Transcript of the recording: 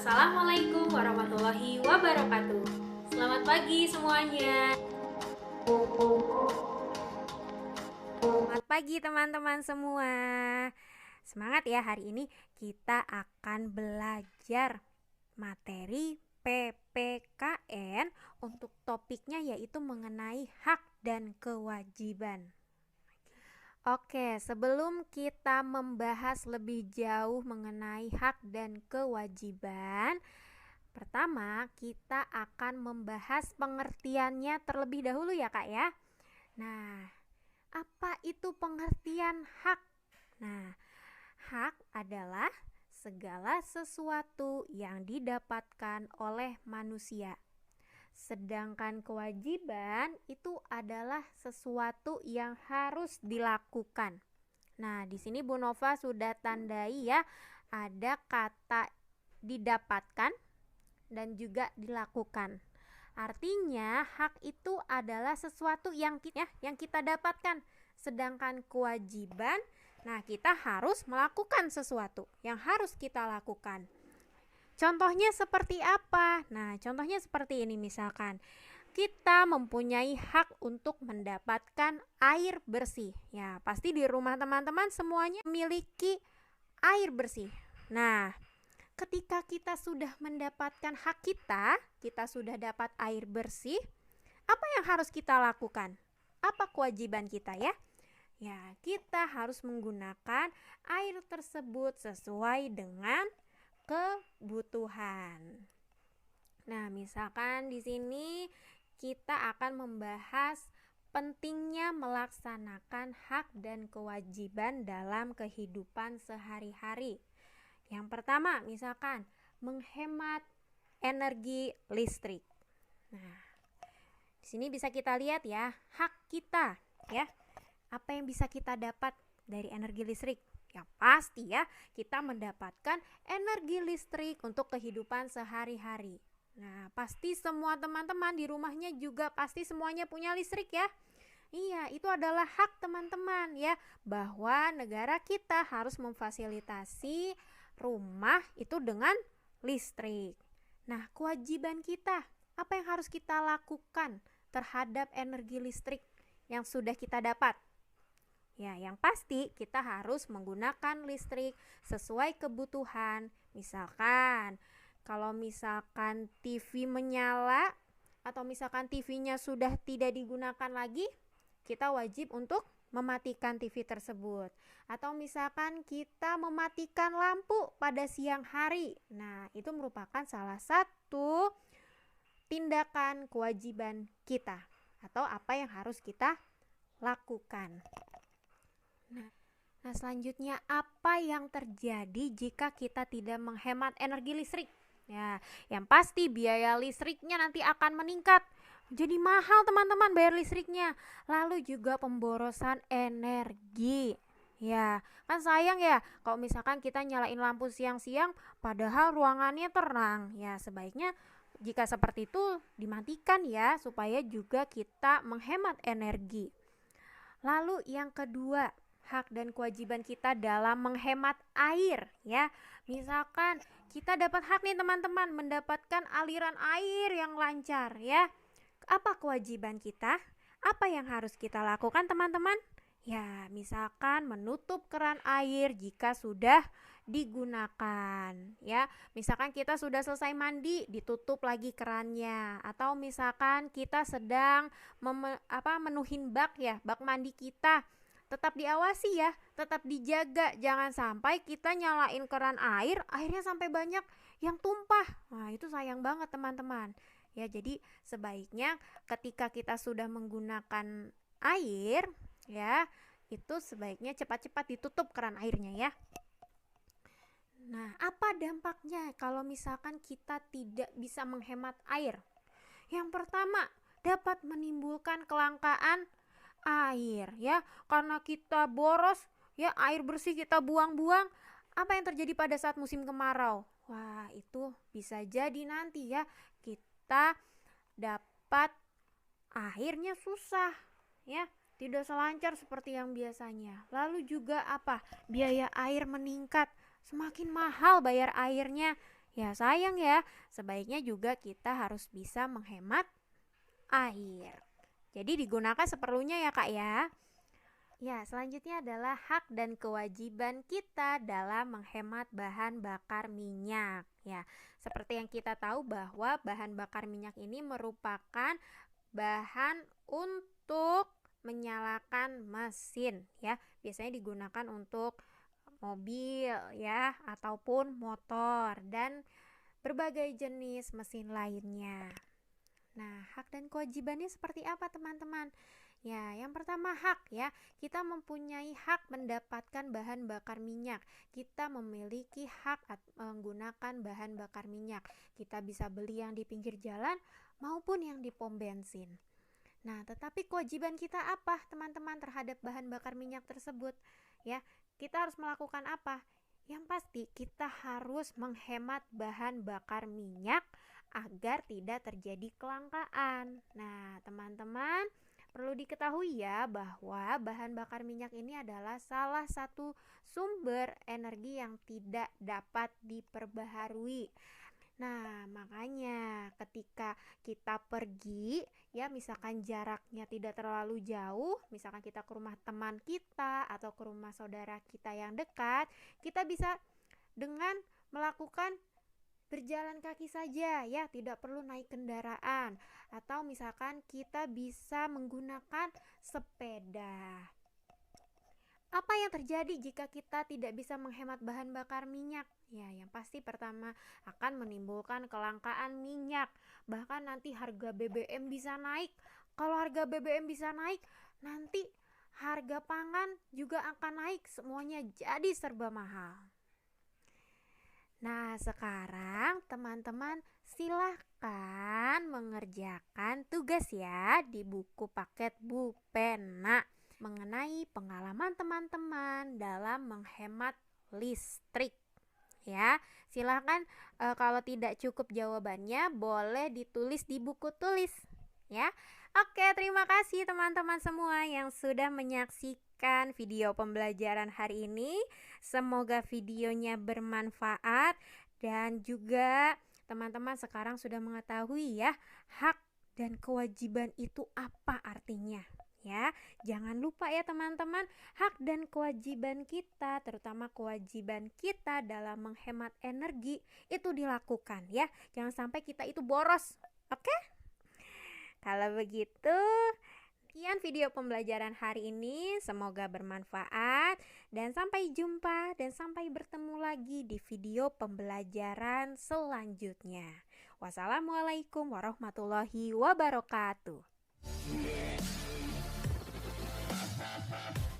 Assalamualaikum warahmatullahi wabarakatuh. Selamat pagi semuanya. Selamat pagi teman-teman semua. Semangat ya, hari ini kita akan belajar materi PPKN untuk topiknya yaitu mengenai hak dan kewajiban. Oke, sebelum kita membahas lebih jauh mengenai hak dan kewajiban, pertama kita akan membahas pengertiannya terlebih dahulu ya Kak ya. Nah, apa itu pengertian hak? Nah, hak adalah segala sesuatu yang didapatkan oleh manusia. Sedangkan kewajiban itu adalah sesuatu yang harus dilakukan. Nah, di sini Bu Nova sudah tandai ya, ada kata didapatkan dan juga dilakukan. Artinya hak itu adalah sesuatu yang kita dapatkan. Sedangkan kewajiban, nah kita harus melakukan sesuatu yang harus kita lakukan. Contohnya seperti apa? Nah, contohnya seperti ini misalkan. Kita mempunyai hak untuk mendapatkan air bersih. Ya, pasti di rumah teman-teman semuanya memiliki air bersih. Nah, ketika kita sudah mendapatkan hak kita sudah dapat air bersih, apa yang harus kita lakukan? Apa kewajiban kita ya? Ya, kita harus menggunakan air tersebut sesuai dengan kebutuhan. Nah, misalkan di sini kita akan membahas pentingnya melaksanakan hak dan kewajiban dalam kehidupan sehari-hari. Yang pertama, misalkan menghemat energi listrik. Nah, di sini bisa kita lihat ya, hak kita ya. Apa yang bisa kita dapat dari energi listrik? Ya pasti ya, kita mendapatkan energi listrik untuk kehidupan sehari-hari. Nah, pasti semua teman-teman di rumahnya juga pasti semuanya punya listrik ya. Iya, itu adalah hak teman-teman ya, bahwa negara kita harus memfasilitasi rumah itu dengan listrik. Nah, kewajiban kita, apa yang harus kita lakukan terhadap energi listrik yang sudah kita dapat? Ya, yang pasti kita harus menggunakan listrik sesuai kebutuhan. Misalkan, kalau misalkan TV menyala atau misalkan TV-nya sudah tidak digunakan lagi, kita wajib untuk mematikan TV tersebut. Atau misalkan kita mematikan lampu pada siang hari. Nah, itu merupakan salah satu tindakan kewajiban kita atau apa yang harus kita lakukan. Nah, selanjutnya apa yang terjadi jika kita tidak menghemat energi listrik? Ya, yang pasti biaya listriknya nanti akan meningkat. Jadi mahal teman-teman bayar listriknya. Lalu juga pemborosan energi. Ya, kan sayang ya kalau misalkan kita nyalain lampu siang-siang padahal ruangannya terang. Ya, sebaiknya jika seperti itu dimatikan ya supaya juga kita menghemat energi. Lalu yang kedua, hak dan kewajiban kita dalam menghemat air ya. Misalkan kita dapat hak nih teman-teman mendapatkan aliran air yang lancar ya. Apa kewajiban kita? Apa yang harus kita lakukan teman-teman? Ya, misalkan menutup keran air jika sudah digunakan ya. Misalkan kita sudah selesai mandi, ditutup lagi kerannya. Atau misalkan kita sedang menuhin bak ya, bak mandi kita, tetap diawasi ya, tetap dijaga, jangan sampai kita nyalain keran air, airnya sampai banyak yang tumpah. Nah, itu sayang banget teman-teman. Ya, jadi sebaiknya ketika kita sudah menggunakan air, ya, itu sebaiknya cepat-cepat ditutup keran airnya ya. Nah, apa dampaknya kalau misalkan kita tidak bisa menghemat air? Yang pertama, dapat menimbulkan kelangkaan air ya, karena kita boros ya air bersih kita buang-buang. Apa yang terjadi pada saat musim kemarau? Wah, itu bisa jadi nanti ya kita dapat airnya susah ya, tidak selancar seperti yang biasanya. Lalu juga apa? Biaya air meningkat, semakin mahal bayar airnya Ya sayang ya, sebaiknya juga kita harus bisa menghemat air. Jadi digunakan seperlunya ya Kak ya. Ya, selanjutnya adalah hak dan kewajiban kita dalam menghemat bahan bakar minyak. Ya, seperti yang kita tahu bahwa bahan bakar minyak ini merupakan bahan untuk menyalakan mesin ya. Biasanya digunakan untuk mobil ya ataupun motor dan berbagai jenis mesin lainnya. Nah, hak dan kewajibannya seperti apa teman-teman? Ya, yang pertama hak ya. Kita mempunyai hak mendapatkan bahan bakar minyak. Kita memiliki hak menggunakan bahan bakar minyak. Kita bisa beli yang di pinggir jalan maupun yang di pom bensin. Nah, tetapi kewajiban kita apa teman-teman terhadap bahan bakar minyak tersebut? Ya, kita harus melakukan apa? Yang pasti kita harus menghemat bahan bakar minyak agar tidak terjadi kelangkaan. Nah, teman-teman, perlu diketahui ya bahwa bahan bakar minyak ini adalah salah satu sumber energi yang tidak dapat diperbaharui. Nah, makanya ketika kita pergi, ya misalkan jaraknya tidak terlalu jauh, misalkan kita ke rumah teman kita atau ke rumah saudara kita yang dekat, kita bisa dengan melakukan berjalan kaki saja ya, tidak perlu naik kendaraan. Atau misalkan kita bisa menggunakan sepeda. Apa yang terjadi jika kita tidak bisa menghemat bahan bakar minyak? Ya, yang pasti pertama akan menimbulkan kelangkaan minyak. Bahkan nanti harga BBM bisa naik. Kalau harga BBM bisa naik, nanti harga pangan juga akan naik. Semuanya jadi serba mahal. Nah, sekarang teman-teman silahkan mengerjakan tugas ya di buku paket Bu Pena mengenai pengalaman teman-teman dalam menghemat listrik. Ya, silahkan kalau tidak cukup jawabannya boleh ditulis di buku tulis ya. Oke, terima kasih teman-teman semua yang sudah menyaksikan video pembelajaran hari ini. Semoga videonya bermanfaat dan juga teman-teman sekarang sudah mengetahui ya hak dan kewajiban itu apa artinya. Ya, jangan lupa ya teman-teman, hak dan kewajiban kita, terutama kewajiban kita dalam menghemat energi itu dilakukan ya. Jangan sampai kita itu boros. Oke? Kalau begitu, sekian video pembelajaran hari ini, semoga bermanfaat dan sampai jumpa dan sampai bertemu lagi di video pembelajaran selanjutnya. Wassalamualaikum warahmatullahi wabarakatuh.